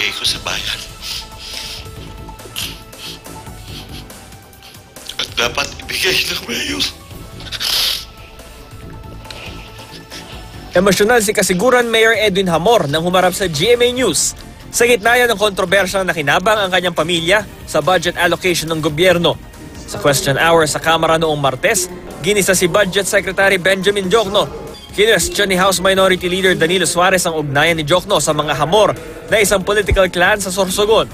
ibibigay ko sa bayan. At dapat ibigay ng mayor. Emosyonal si kasiguran Mayor Edwin Hamor nang humarap sa GMA News. Sa gitna yan ng kontrobersyang nakinabang ang kanyang pamilya sa budget allocation ng gobyerno. Sa question hour sa Kamara noong Martes, ginisa si Budget Secretary Benjamin Diokno. Kinwestiyon ni House Minority Leader Danilo Suarez ang ugnayan ni Diokno sa mga Hamor na isang political clan sa Sorsogon.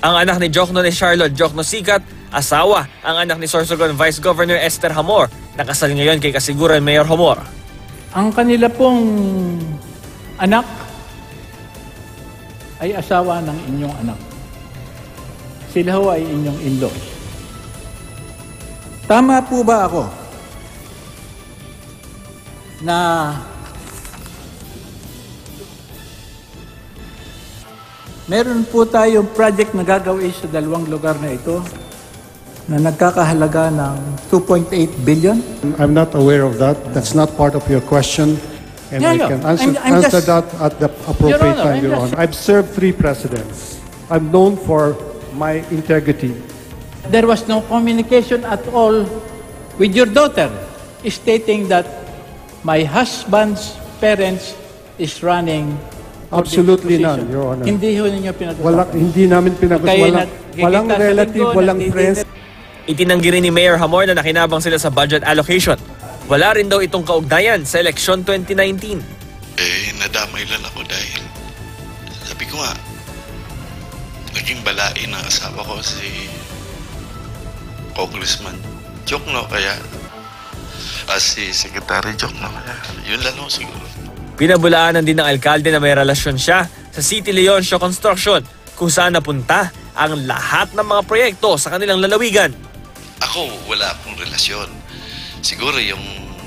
Ang anak ni Diokno ni Charlotte Diokno Sikat, asawa ang anak ni Sorsogon Vice Governor Esther Hamor, nakasal ngayon kay kasiguran Mayor Hamor. Ang kanila pong anak ay asawa ng inyong anak. Sila ho ay inyong in-law. Tama po ba ako na meron po tayong project na gagawin sa dalawang lugar na ito na nagkakahalaga ng 2.8 billion? I'm not aware of that. That's not part of your question. And Yeah, I yeah. can answer, I'm answer just- that at the appropriate Your Honor, time, I'm Your just- Honor. I've served 3 presidents. I'm known for my integrity. There was no communication at all with your daughter stating that my husband's parents is running for this Absolutely position. none, Your Honor. Hindi ho ninyo pinag-usapan. Hindi namin Kayo walang nakikita sa relative, linggo, walang nagtitinda- friends. Itinanggi rin ni Mayor Hamor na nakinabang sila sa budget allocation. Wala rin daw itong kaugnayan sa eleksyon 2019. Nadamay lang ako dahil sabi ko nga, naging balain ng asawa ko si Congressman Diokno, kaya si Secretary Diokno, kaya yun lang ho siguro. Pinabulaanan din ng alkalde na may relasyon siya sa City Leoncio Construction kung saan napunta ang lahat ng mga proyekto sa kanilang lalawigan. Ako, wala akong relasyon. Siguro yung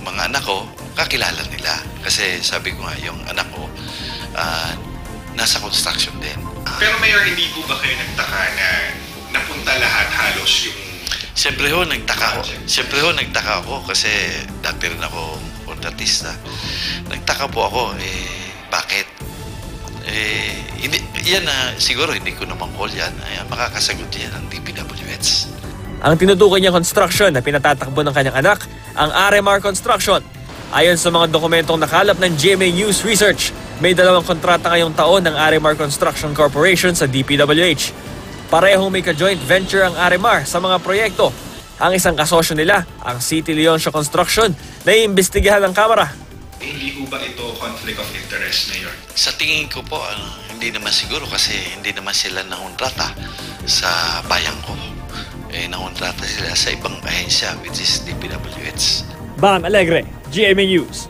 mga anak ko, kakilala nila. Kasi sabi ko nga, yung anak ko, nasa construction din. Pero Mayor, hindi po ba kayo nagtaka na napunta lahat halos yung... Siyempre ho, nagtaka ako kasi dati rin ako kontratista. Nagtaka po ako, bakit? Siguro hindi ko naman call yan. Makakasagot yan ang DPWH. Ang tinutukoy niya construction na pinatatakbo ng kanyang anak, ang RMR Construction. Ayon sa mga dokumentong nakalap ng GMA News Research, may 2 kontrata ngayong taon ng RMR Construction Corporation sa DPWH. Parehong may ka-joint venture ang RMR sa mga proyekto. Ang isang kasosyo nila, ang City Leoncio Construction, na iimbestigahan ng Kamara. Hindi po ba ito conflict of interest, Mayor? Sa tingin ko po, hindi naman siguro kasi hindi naman sila nangontrata sa bayan ko. Nangontrata sila sa ibang ahensya which is DPWH. Bam Alegre, GMA News.